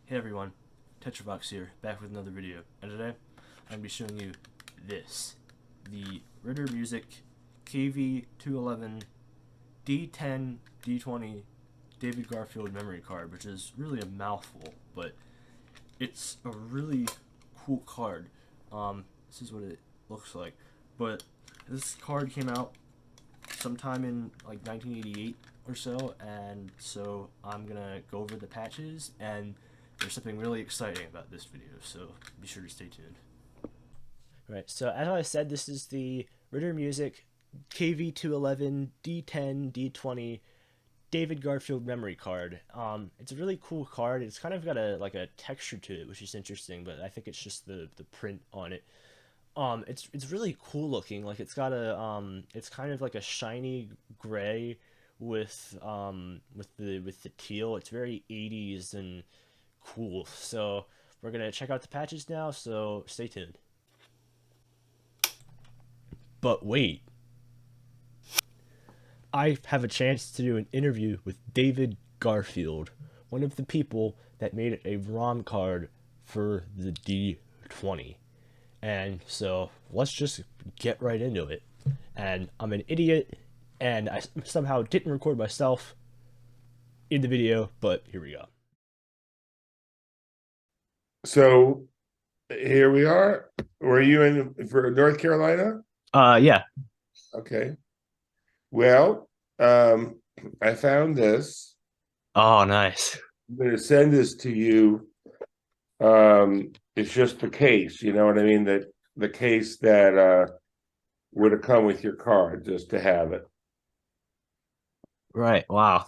Hey everyone, Tetrabox here, back with another video, and today I'm going to be showing you this, the Rittor Music KV211 D10 D20 David Garfield memory card, which is really a mouthful, but it's a really cool card. This is what it looks like, but this card came out sometime in like 1988 or so, and so I'm gonna go over the patches, and there's something really exciting about this video, so be sure to stay tuned. Right, so as I said, this is the Rittor Music KV211 D10 D20 David Garfield memory card. It's a really cool card. It's kind of got a texture to it, which is interesting, but I think it's just the print on it. It's really cool looking. Like it's kind of like a shiny gray with the teal. It's very 80s and cool. So we're gonna check out the patches now. So stay tuned. But wait, I have a chance to do an interview with David Garfield, one of the people that made a ROM card for the D20. And so let's just get right into it. And I'm an idiot, and I somehow didn't record myself in the video, but here we go. So here we are. Were you in for North Carolina? Yeah. Okay. Well, I found this. Oh, nice. I'm going to send this to you. It's just the case, you know what I mean? That the case that would have come with your card just to have it. Right. Wow.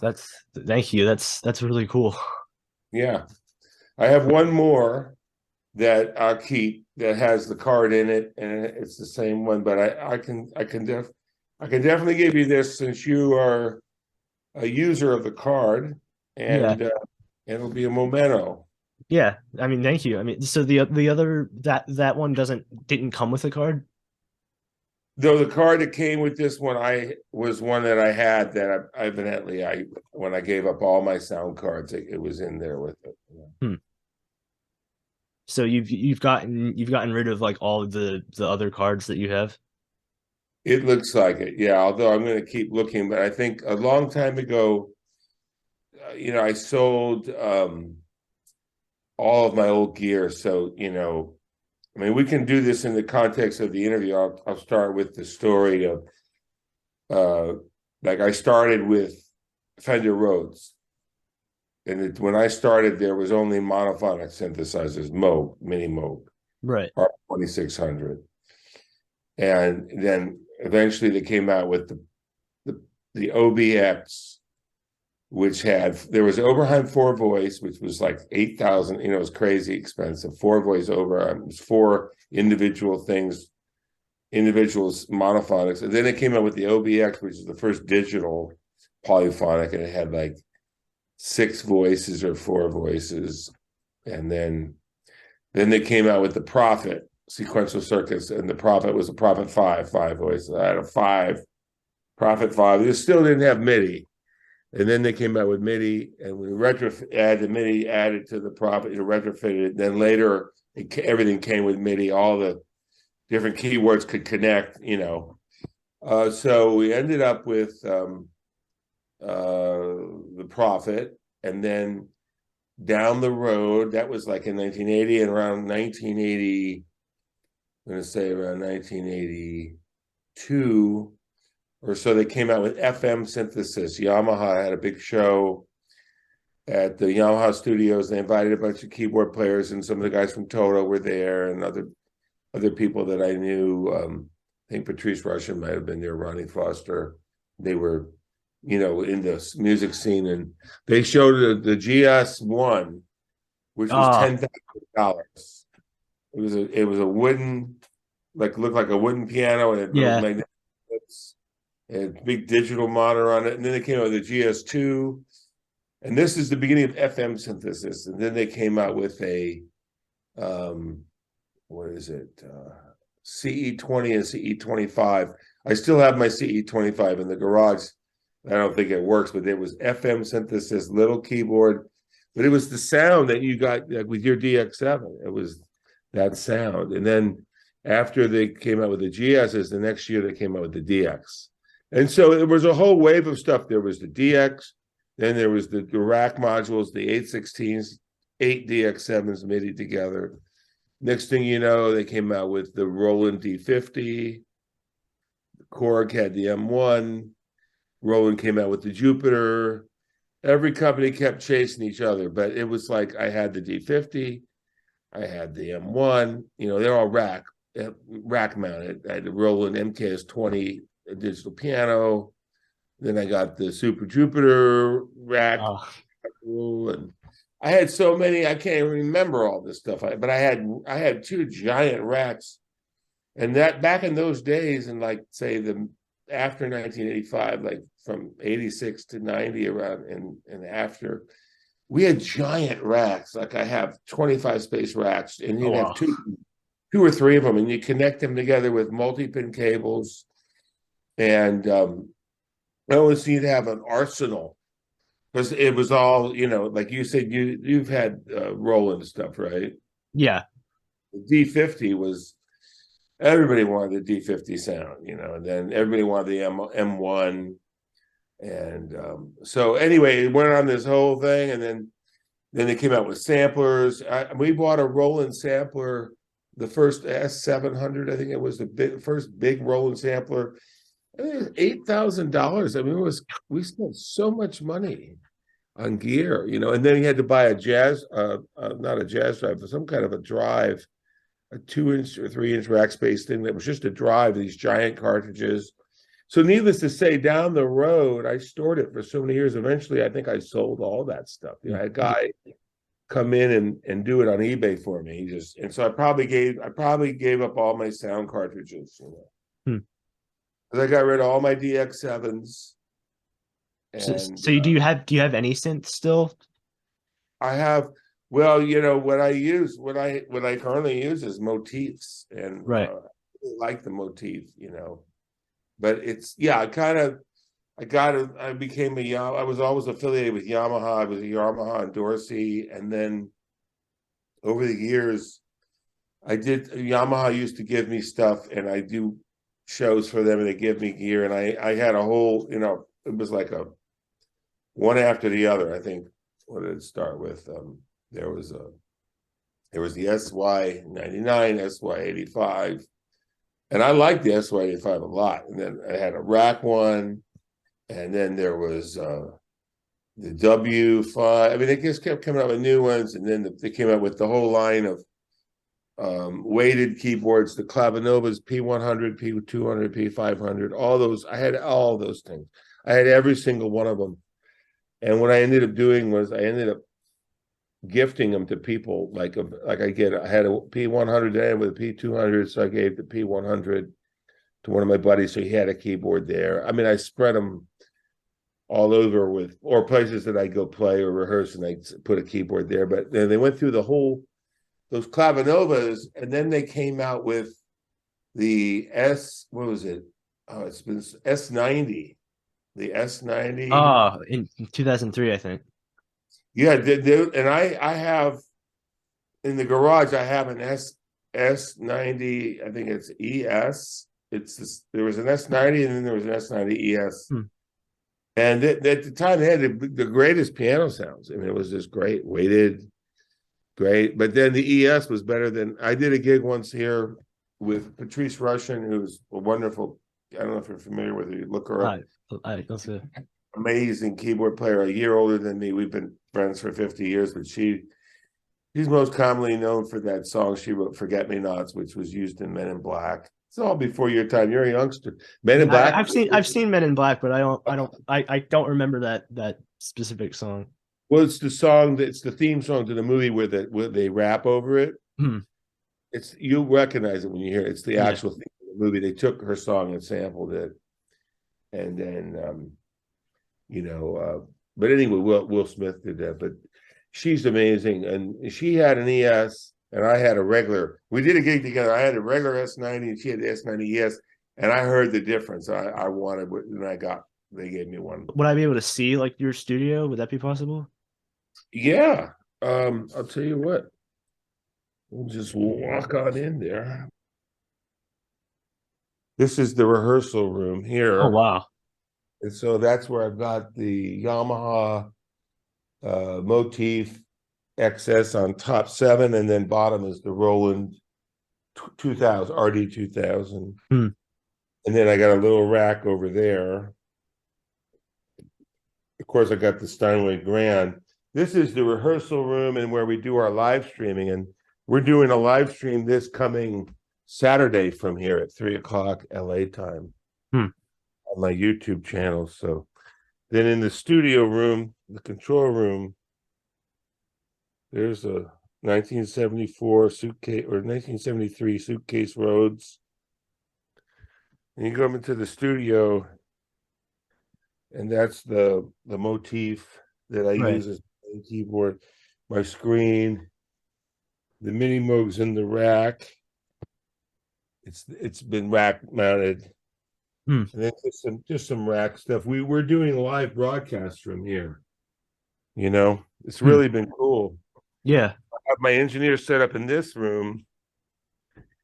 Thank you. That's really cool. Yeah. I have one more that I'll keep that has the card in it, and it's the same one. But I can definitely give you this since you are a user of the card, Yeah. and it'll be a memento. Yeah. I mean, thank you. I mean, so the other that one didn't come with a card? Though the card that came with this one, I was one that I had that I evidently I when I gave up all my sound cards, it was in there with it. Hmm. So you've gotten rid of like all of the other cards that you have? It looks like it, yeah. Although I'm going to keep looking, but I think a long time ago, I sold all of my old gear. So, I mean, we can do this in the context of the interview. I'll start with the story of uh, like I started with Fender Rhodes. When I started, there was only monophonic synthesizers, Moog, Mini Moog, Right. R2600. And then eventually they came out with the OBX, which there was Oberheim four voice, which was like 8,000, it was crazy expensive. Four voice Oberheim, it was four individual things, individual monophonics. And then they came out with the OBX, which is the first digital polyphonic, and it had like six voices or four voices. And then they came out with the Prophet sequential circuits, and the Prophet was a Prophet 5 voices. I had a Prophet 5. They still didn't have MIDI. And then they came out with MIDI, and we added the MIDI added to the Prophet, retrofitted it. Then later, everything came with MIDI. All the different keywords could connect. So we ended up with the Prophet, and then down the road, that was like in 1980, and around 1980, I'm going to say around 1982 or so, they came out with FM synthesis. Yamaha had a big show at the Yamaha studios. They invited a bunch of keyboard players, and some of the guys from Toto were there, and other people that I knew. I think Patrice Rushen might have been there, Ronnie Foster. They were, in the music scene, and they showed the GS1, which was Ah, $10,000. It was a wooden, like looked like a wooden piano, and it had little yeah. magnetic clips, and big digital monitor on it. And then they came out with the GS2, and this is the beginning of FM synthesis. And then they came out with a what is it? CE20 and CE25. I still have my CE25 in the garage. I don't think it works, but it was FM synthesis, little keyboard, but it was the sound that you got like with your DX7. It was that sound. And then after they came out with the GSs, the next year they came out with the DX. And so there was a whole wave of stuff. There was the DX, then there was the rack modules, the 816s, 8 DX7s MIDI together. Next thing you know, they came out with the Roland D-50. Korg had the M1. Roland came out with the Jupiter. Every company kept chasing each other, but it was like I had the D-50, I had the M1. They're all rack mounted. I had the Roland MKS-20 digital piano. Then I got the Super Jupiter rack. Oh. And I had so many, I can't even remember all this stuff. But I had 2 giant racks. And that back in those days, and like say after 1985, like from 86 to 90 around and after, we had giant racks. Like I have 25 space racks, and you'd have two or three of them, and you connect them together with multi-pin cables. And I always seemed to have an arsenal, because it was all, like you said, you've had Roland stuff, right? Yeah. The D-50 was, everybody wanted the D-50 sound, and then everybody wanted the M1. And so anyway, it went on this whole thing, and then they came out with samplers. We bought a Roland sampler, the first S700, I think it was the first big Roland sampler. It was $8,000. I mean, we spent so much money on gear, and then you had to buy a jazz, not a jazz drive, but some kind of a drive, a 2-inch or 3-inch rack space thing that was just a drive, these giant cartridges. So needless to say, down the road, I stored it for so many years. Eventually, I think I sold all that stuff. I had a guy come in and do it on eBay for me. And so I probably gave up all my sound cartridges. Because I got rid of all my DX7s. And So do you have any synths still? I have, well, what I currently use is motifs, and Right. I really like the motif, but it's, I became I was always affiliated with Yamaha. I was a Yamaha endorsee, and then over the years, Yamaha used to give me stuff, and I do shows for them, and they give me gear, and I had a whole, it was like a one after the other. I think, what did it start with? There was the SY99, SY85, and I liked the SY85 a lot. And then I had a rack one, and then there was the W5. I mean, they just kept coming out with new ones, and then they came out with the whole line of weighted keyboards, the Clavinovas, P100, P200, P500, all those. I had all those things. I had every single one of them. And what I ended up doing was I ended up gifting them to people. I had a P100 there with a P200, so I gave the P100 to one of my buddies, so he had a keyboard there. I mean, I spread them all over or places that I go play or rehearse, and I put a keyboard there. But then they went through those Clavinovas, and then they came out with the what was it? Oh, it's been S90. The S90. Oh, in 2003, I think. Yeah, and I have in the garage. I have an S90. I think it's ES. There was an S90, and then there was an S90 ES. And at the time, they had the greatest piano sounds. I mean, it was just great, weighted, great. But then the ES was better than. I did a gig once here with Patrice Rushen, who's a wonderful. I don't know if you're familiar with her. You look her up. That's a amazing keyboard player, a year older than me. We've been friends for 50 years, but she's most commonly known for that song she wrote, "Forget Me Nots," which was used in Men in Black. It's all before your time. You're a youngster. Men in Black. I've seen Men in Black, but I don't remember that specific song. Well, it's the song it's the theme song to the movie where they rap over it. You'll recognize it when you hear it. It's the actual theme of the movie. They took her song and sampled it. And then but anyway, Will Smith did that. But she's amazing. And she had an ES and I had a regular. We did a gig together. I had a regular S90 and she had the S90 ES. And I heard the difference. I wanted what, and they gave me one. Would I be able to see like your studio? Would that be possible? Yeah. I'll tell you what, we'll just walk on in there. This is the rehearsal room Oh here. wow. And so that's where I've got the Yamaha motif XS on top 7, and then bottom is the Roland 2000 RD 2000. Hmm. And then I got a little rack over there. Of course, I got the Steinway Grand. This is the rehearsal room and where we do our live streaming. And we're doing a live stream this coming Saturday from here at 3 o'clock LA time Hmm. on my YouTube channel. So then in the studio room, the control room, there's a 1974 suitcase or 1973 suitcase Rhodes. And you go up into the studio, and that's the motif that I Right. use as my keyboard, my screen, the mini Moog's in the rack. It's been rack mounted, Hmm. and then just some rack stuff. We're doing live broadcasts from here. It's Hmm. really been cool. Yeah. I have my engineer set up in this room,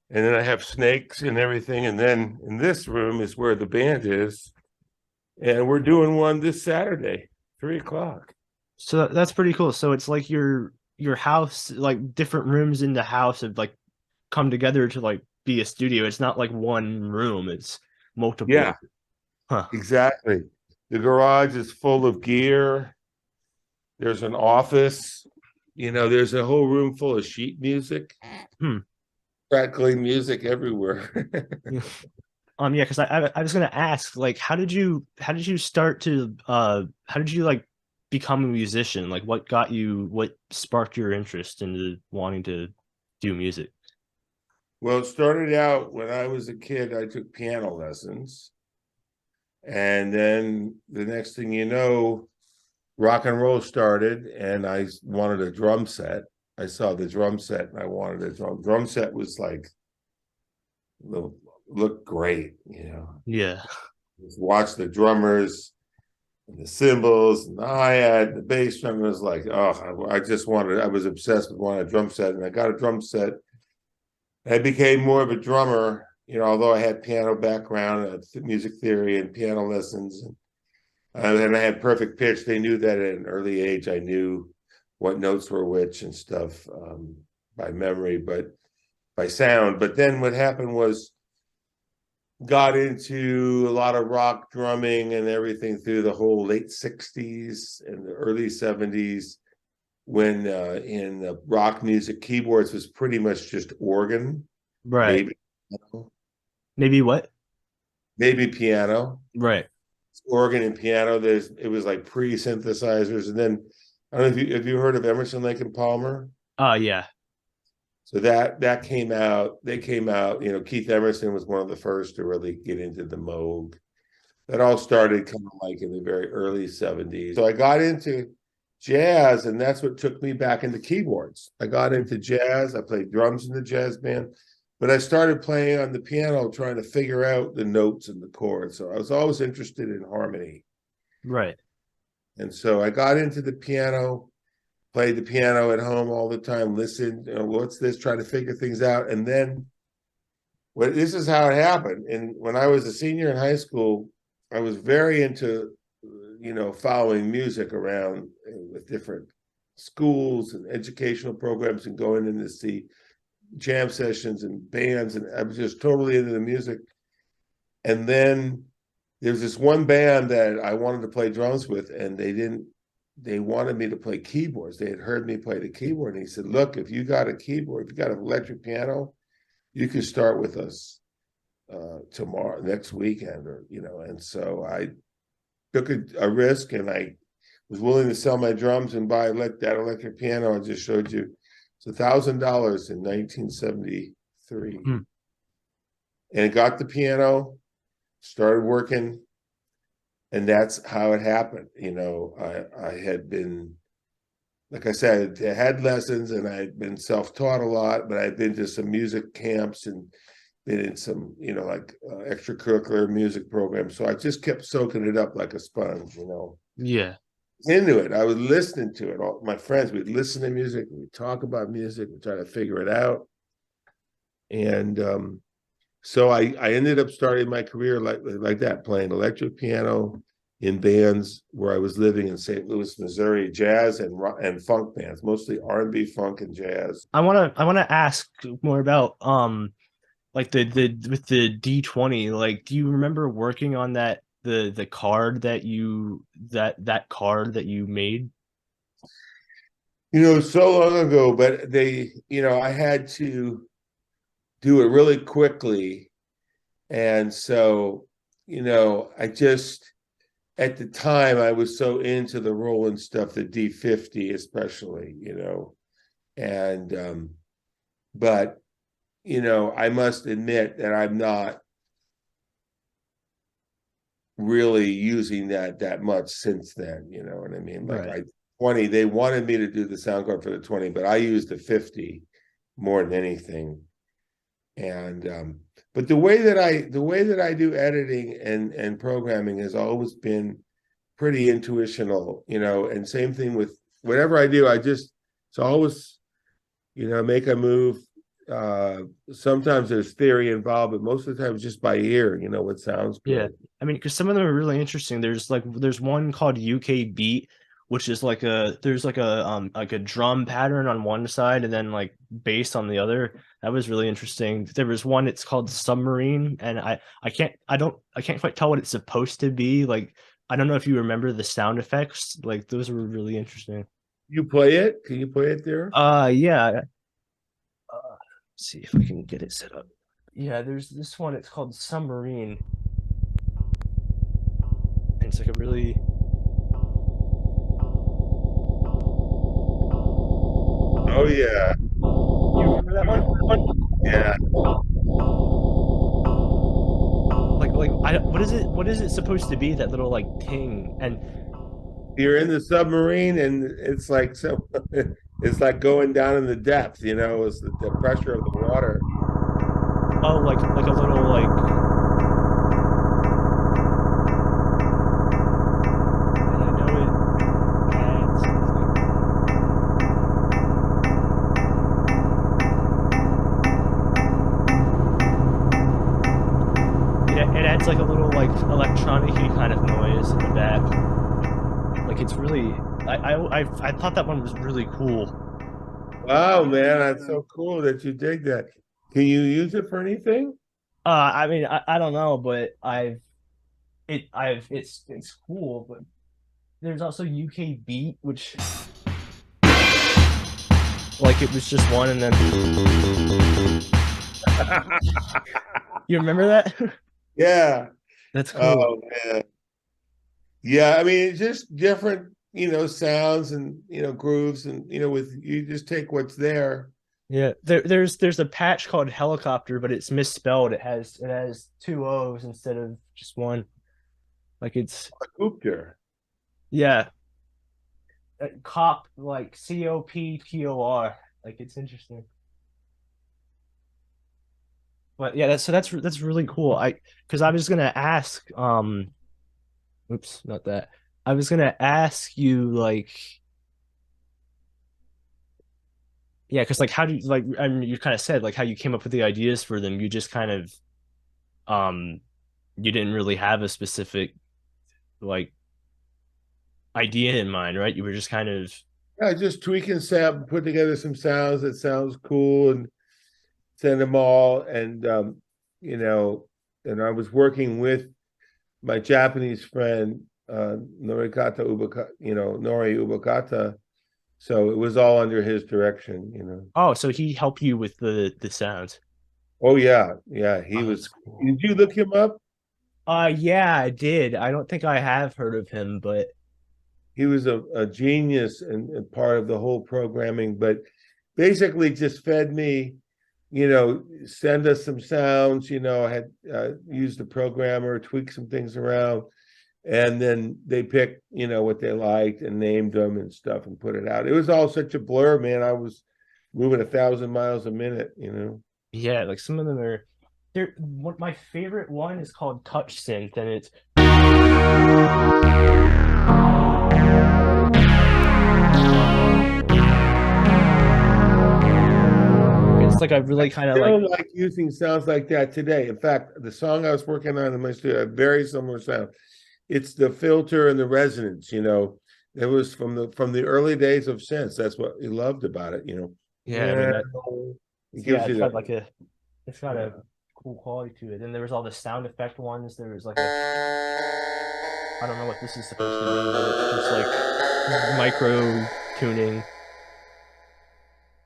and then I have snakes and everything. And then in this room is where the band is, and we're doing one this Saturday, 3 o'clock. So that's pretty cool. So it's like your house, like different rooms in the house have like come together to like be a studio. It's not like one room, it's Yeah, multiple. Huh. exactly. The garage is full of gear. There's an office. There's a whole room full of sheet music, Hmm. crackling music everywhere. Yeah, because I was gonna ask, like, how did you start to how did you like become a musician? Like what sparked your interest into wanting to do music? Well, it started out when I was a kid. I took piano lessons. And then the next thing you know, rock and roll started, and I wanted a drum set. I saw the drum set and I wanted a drum set was like looked great. Yeah. Just watch the drummers and the cymbals and the hi-hat, the bass drum. It was like, oh, I was obsessed with wanting a drum set, and I got a drum set. I became more of a drummer, although I had piano background, music theory and piano lessons. And I had perfect pitch. They knew that at an early age. I knew what notes were which and stuff by memory, but by sound. But then what happened was got into a lot of rock drumming and everything through the whole late 60s and the early 70s when in rock music, keyboards was pretty much just organ, Right. maybe piano, Maybe what? maybe piano, Right. organ and piano. It was like pre-synthesizers, and then I don't know if you heard of Emerson, Lake and Palmer. Yeah. So that came out. They came out. Keith Emerson was one of the first to really get into the Moog. That all started kind of like in the very early 70s. So I got into jazz, and that's what took me back into keyboards. I got into jazz. I played drums in the jazz band, but I started playing on the piano, trying to figure out the notes and the chords. So I was always interested in harmony. Right. And so I got into the piano, played the piano at home all the time, listened, what's this, trying to figure things out. And then this is how it happened. And when I was a senior in high school, I was very into, following music around with different schools and educational programs and going in to see jam sessions and bands. And I was just totally into the music. And then there's this one band that I wanted to play drums with, and they wanted me to play keyboards. They had heard me play the keyboard. And he said, look, if you got a keyboard, if you got an electric piano, you can start with us tomorrow, next weekend, and so I took a risk, and I was willing to sell my drums and buy that electric piano I just showed you. It's $1,000 in 1973. Hmm. And got the piano, started working, and that's how it happened. I had been, like I said, I had lessons, and I had been self-taught a lot, but I'd been to some music camps and been in some, extracurricular music programs. So I just kept soaking it up like a sponge. Yeah. into it. I was listening to it. All my friends, we'd listen to music, we'd talk about music, we'd try to figure it out. And so I ended up starting my career like that, playing electric piano in bands where I was living in St. Louis, Missouri, jazz and funk bands, mostly R&B, funk, and jazz. I wanna ask more about like the with the D-20. Like, do you remember working on the card that that card that you made? So long ago, but I had to do it really quickly. And so, I just, at the time, I was so into the Roland stuff, the D-50 especially, and, but, I must admit that I'm not really using that much since then, you know what I mean? Like Right. 20, they wanted me to do the sound card for the 20, but I used the 50 more than anything. And but the way that I do editing and programming has always been pretty intuitional, and same thing with whatever I do. It's always, make a move. Sometimes there's theory involved, but most of the time it's just by ear, what sounds Yeah. good. I mean, because some of them are really interesting. There's one called UK Beat, which is like a drum pattern on one side and then like bass on the other. That was really interesting. There was one, it's called Submarine, and I can't quite tell what it's supposed to be. Like, I don't know if you remember the sound effects. Like, those were really interesting. You play it? Can you play it there? Yeah. See if I can get it set up. Yeah, there's this one, it's called Submarine. And it's like a really Oh yeah, You remember that one? yeah. Like what is it supposed to be? That little like ting and You're in the submarine, and it's like so. It's like going down in the depth. It's the pressure of the water. oh, like a little like and I know it adds it adds like a little like electronic kind of noise in the back. Like, it's really I thought that one was really cool. Wow, man, that's so cool that you dig that. Can you use it for anything? I mean, I don't know, but I've it's cool, but there's also UK Beat, which like it was just one and then you remember that? Yeah. That's cool. Oh man. Yeah, I mean, it's just different, sounds and grooves, and with you just take what's there. Yeah, there's a patch called Helicopter, but it's misspelled. It has two O's instead of just one. Like, it's Cooper. yeah, cop like COPTOR. Like, it's interesting. But yeah, that's really cool. Because I was gonna ask oops, not that. I was gonna ask you like yeah, because like how do you like I mean you kind of said like how you came up with the ideas for them. You just kind of um you didn't really have a specific like idea in mind, right? You were just kind of Yeah, just tweaking sound, put together some sounds that sounds cool, and send them all. And you know, and I was working with my Japanese friend, Norikata Ubaka, Nori Ubakata. So it was all under his direction. oh, so he helped you with the sounds. Oh yeah, yeah. He Oh, was. that's cool. Did you look him up? Yeah, I did. I don't think I have heard of him, but He was a genius and part of the whole programming, but basically just fed me, send us some sounds, had used the programmer, tweak some things around, and then they picked, what they liked and named them and stuff and put it out. It was all such a blur, man. I was moving 1,000 miles a minute. yeah, like some of them are there. What my favorite one is called Touch Synth, and it's like a really kind of like Still like using sounds like that today. In fact, the song I was working on in my studio had a very similar sound. It's the filter and the resonance, It was from the early days of synths. That's what we loved about it. yeah, I mean Yeah, that it yeah, gives you it's that. got like a it's got Yeah. a cool quality to it. And there was all the sound effect ones. There was like a I don't know what this is supposed to be, but it's just like micro tuning.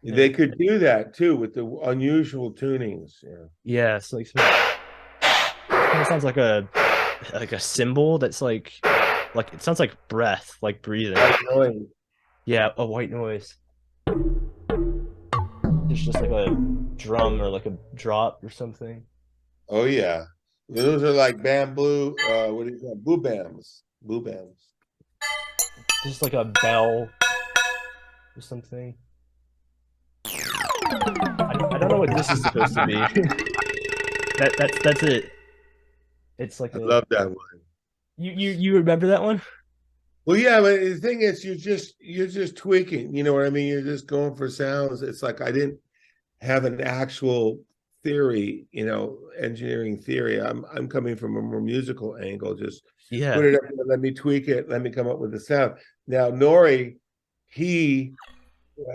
They And could do that too with the unusual tunings. Yeah. yeah, it's like kind of sounds like a cymbal that's like it sounds like breath, like breathing. White noise. Yeah, a white noise. It's just like a drum or like a drop or something. Oh yeah. Those are like bamboo, what do you call boo bams. Boo bams. Just like a bell or something. I don't know what this is supposed to be. That's it. It's like I a love that one. you remember that one? Well, yeah, but the thing is, you're just tweaking. You know what I mean? You're just going for sounds. It's like I didn't have an actual theory, engineering theory. I'm coming from a more musical angle. Just put Yeah. it up there, let me tweak it, let me come up with the sound. Now, Nori, he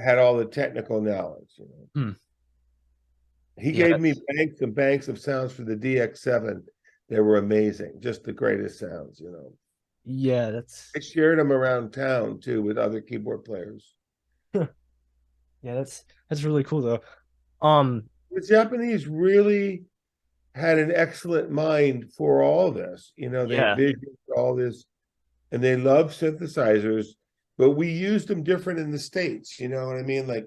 had all the technical knowledge. Hmm. He Yeah, gave me that's banks and banks of sounds for the DX7. They were amazing, just the greatest sounds. yeah, I shared them around town too with other keyboard players. yeah, that's really cool though. Um, The Japanese really had an excellent mind for all this. They yeah, visioned all this and they love synthesizers, but we used them different in the States. You know what I mean? Like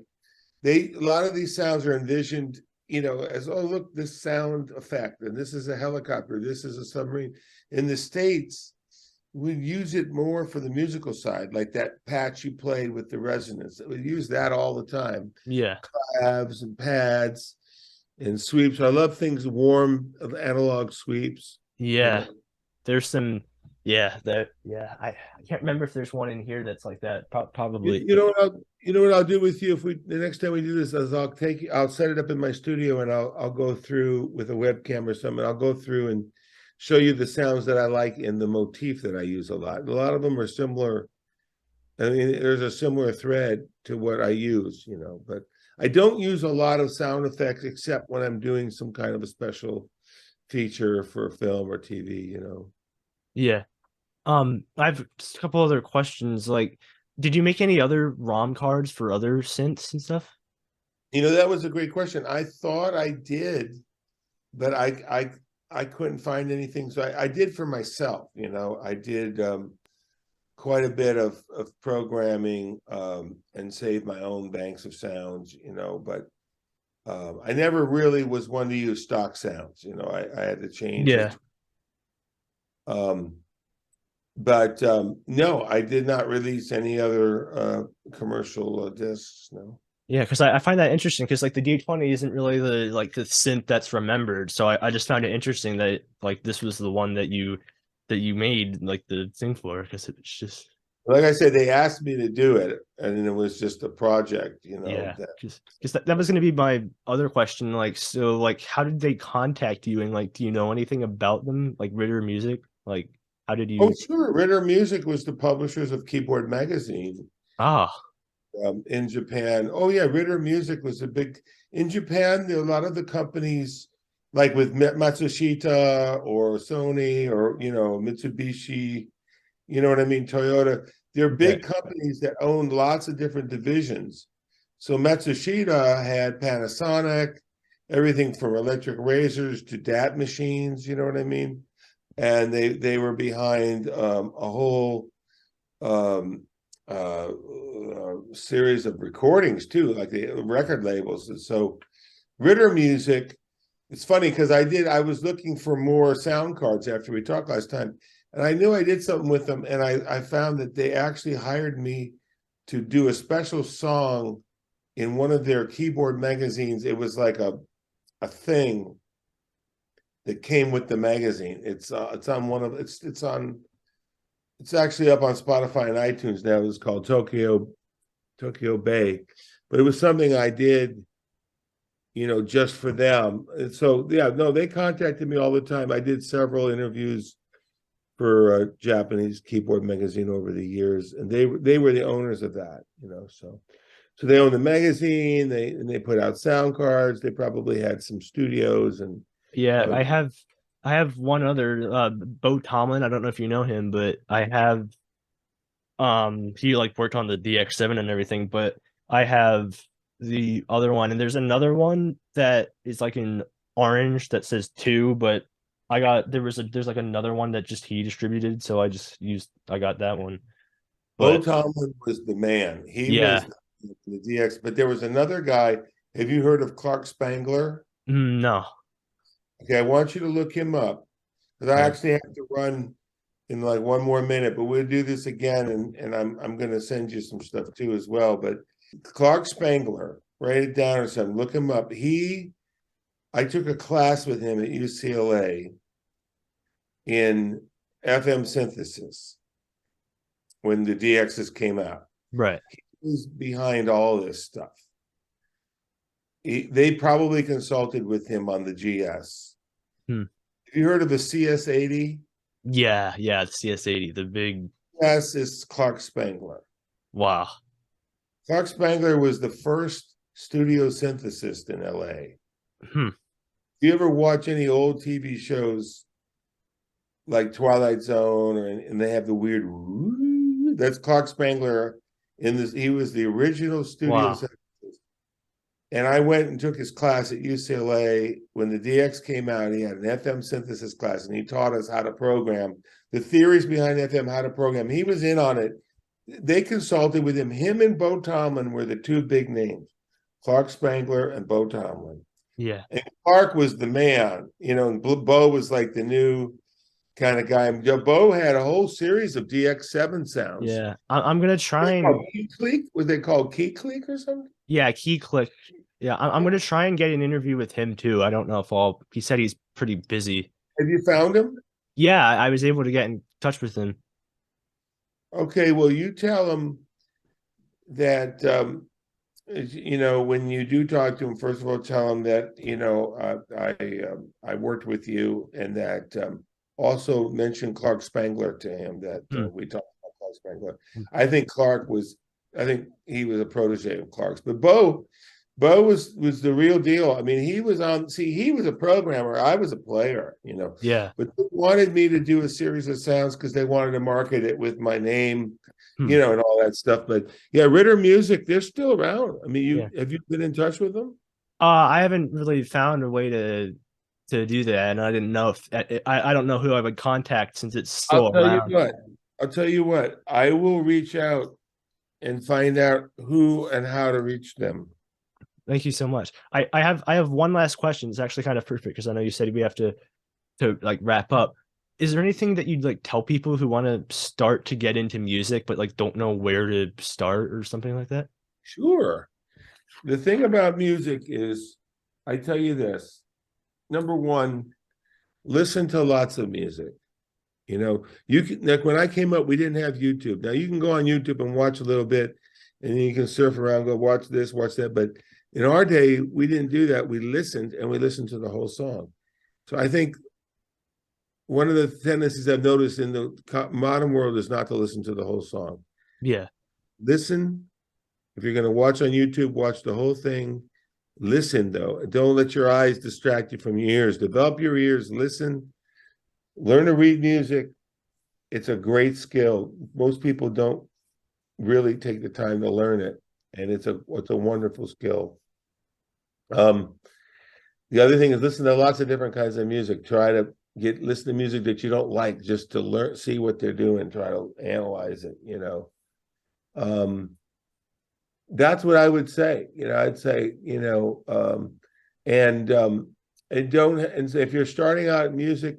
a lot of these sounds are envisioned, as, oh, look, this sound effect, and this is a helicopter, this is a submarine. In the States, we use it more for the musical side, like that patch you played with the resonance. We use that all the time. yeah, Tabs and pads and sweeps. I love things warm of analog sweeps. You yeah. know, There's some, yeah, that, yeah. I can't remember if there's one in here that's like that. you, Probably, you know what I'll do with you if we the next time we do this is I'll set it up in my studio and I'll go through with a webcam or something. I'll go through and show you the sounds that I like and the motif that I use a lot. A lot of them are similar. I mean, there's a similar thread to what I use, but I don't use a lot of sound effects except when I'm doing some kind of a special feature for film or TV. yeah. I have just a couple other questions. Like, did you make any other ROM cards for other synths and stuff? That was a great question. I thought I did, but I couldn't find anything. So I did for myself. I did quite a bit of programming and saved my own banks of sounds. But I never really was one to use stock sounds. I had to change Yeah. it. But no, I did not release any other commercial discs. No. Yeah, because I find that interesting because like the D-20 isn't really the synth that's remembered. So I just found it interesting that like this was the one that you made like the thing for because it's just Like I said, they asked me to do it, and it was just a project. yeah, That because that was gonna be my other question. Like so like how did they contact you and like do you know anything about them? Like Ritter Music? Like how did Oh, you sure. Ritter Music was the publishers of Keyboard Magazine ah in Japan. Oh, yeah. Ritter Music was a big in Japan. There are a lot of the companies, like with Matsushita or Sony or Mitsubishi. You know what I mean? Toyota. They're right. big companies that own lots of different divisions. So Matsushita had Panasonic, everything from electric razors to DAT machines. You know what I mean? And they were behind a whole series of recordings too, like the record labels. And so Ritter Music, it's funny because I was looking for more sound cards after we talked last time, and I knew I did something with them, and I found that they actually hired me to do a special song in one of their keyboard magazines. It was like a thing that came with the magazine. It's on one of it's actually up on Spotify and iTunes now. It's called Tokyo Bay, but it was something I did just for them. And so, yeah, no, they contacted me all the time. I did several interviews for a Japanese keyboard magazine over the years, and they were the owners of that, so they own the magazine. They put out sound cards. They probably had some studios and Yeah, uh, I have one other Bo Tomlin. I don't know if you know him, but I have he like worked on the DX7 and everything, but I have the other one, and there's another one that is like in orange that says two, but there's like another one that just he distributed, so I got that one. Bo But Tomlin was the man. He was yeah. the DX, but there was another guy. Have you heard of Clark Spangler? No. Okay, I want you to look him up because I Okay. actually have to run in like one more minute, but we'll do this again, and I'm going to send you some stuff too as well. But Clark Spangler, write it down or something. Look him up. I took a class with him at UCLA in FM synthesis when the DXs came out. Right. He was behind all this stuff. They probably consulted with him on the GS. Hmm. Have you heard of the CS80? Yeah, the CS80, the big Yes, it's Clark Spangler. wow. Clark Spangler was the first studio synthesist in LA. Hmm. Do you ever watch any old TV shows like Twilight Zone, and they have the weird? That's Clark Spangler in this. He was the original studio Wow. synthesist. And I went and took his class at UCLA when the DX came out. He had an FM synthesis class, and he taught us how to program the theories behind FM, how to program. He was in on it. They consulted with him. Him and Bo Tomlin were the two big names, Clark Spangler and Bo Tomlin. Yeah. And Clark was the man, and Bo was like the new kind of guy. Bo had a whole series of DX7 sounds. Yeah. I'm gonna try and Key Click? Was they called Key Click or something? yeah, Key Click. Yeah, I'm gonna try and get an interview with him too. I don't know if he said he's pretty busy. Have you found him? Yeah, I was able to get in touch with him. Okay, well, you tell him that when you do talk to him, first of all, tell him that I worked with you, and that also mention Clark Spangler to him, that Hmm. we talked about Clark Spangler. I think he was a protege of Clark's, but Bo was the real deal. I mean, he was a programmer. I was a player, Yeah. but they wanted me to do a series of sounds because they wanted to market it with my name, Hmm. and all that stuff. But yeah, Rittor Music, they're still around. I mean, Yeah. have you been in touch with them? I haven't really found a way to do that, and I didn't know if I don't know who I would contact since it's I'll still tell you around. what. I'll tell you what. I will reach out and find out who and how to reach them. Thank you so much. I have one last question. It's actually kind of perfect because I know you said we have to like wrap up. Is there anything that you'd like tell people who want to start to get into music but like don't know where to start or something like that? Sure. The thing about music is, I tell you this. Number one, listen to lots of music. You can, like, when I came up, we didn't have YouTube. Now you can go on YouTube and watch a little bit, and then you can surf around, go watch this, watch that. But in our day, we didn't do that. We listened, and we listened to the whole song. So I think one of the tendencies I've noticed in the modern world is not to listen to the whole song. Yeah. Listen. If you're going to watch on YouTube, watch the whole thing. Listen, though. Don't let your eyes distract you from your ears. Develop your ears. Listen. Learn to read music. It's a great skill. Most people don't really take the time to learn it, and it's a wonderful skill. The other thing is listen to lots of different kinds of music. Try to listen to music that you don't like, just to learn, see what they're doing, try to analyze it. That's what I would say. I'd say, and don't, and so if you're starting out in music,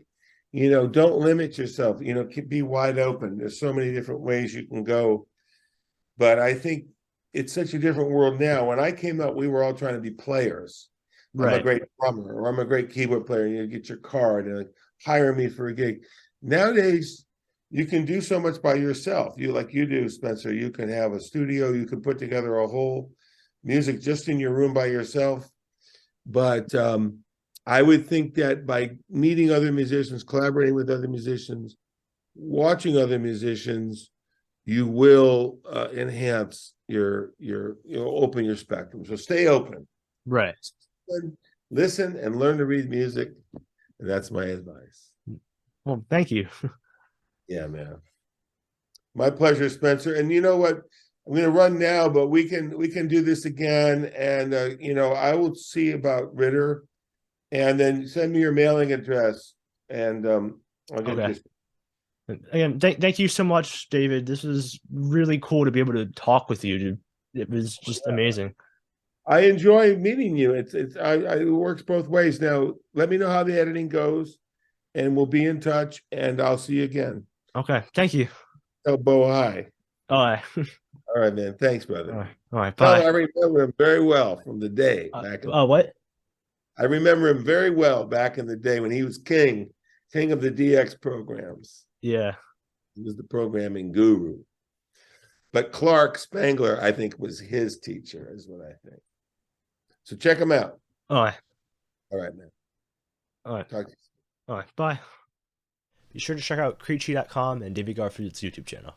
don't limit yourself. Be wide open. There's so many different ways you can go. But I think it's such a different world now. When I came up, we were all trying to be players. I'm a Right. great drummer, or I'm a great keyboard player. You get your card and hire me for a gig. Nowadays, you can do so much by yourself. Like you do, Spencer. You can have a studio. You can put together a whole music just in your room by yourself. But I would think that by meeting other musicians, collaborating with other musicians, watching other musicians, you will enhance you'll open your spectrum. So stay open. Right. Listen and learn to read music. And that's my advice. Well, thank you. Yeah, man. My pleasure, Spencer. And you know what? I'm going to run now, but we can do this again. And I will see about Rittor, and then send me your mailing address, and I'll get Okay. this. Again, thank you so much, David. This was really cool to be able to talk with you. It was just amazing. I enjoy meeting you. It works both ways. Now, let me know how the editing goes, and we'll be in touch. And I'll see you again. Okay. Thank you. Tell Bo hi. All right. All right, man. Thanks, brother. All right. Tell Bye. I remember him very well from the day back. What? I remember him very well back in the day when he was king of the DX programs. Yeah. He was the programming guru. But Clark Spangler, I think, was his teacher, is what I think. So check him out. All right. All right, man. All right. Talk to you soon. All right. Bye. Be sure to check out Creechy.com and David Garfield's YouTube channel.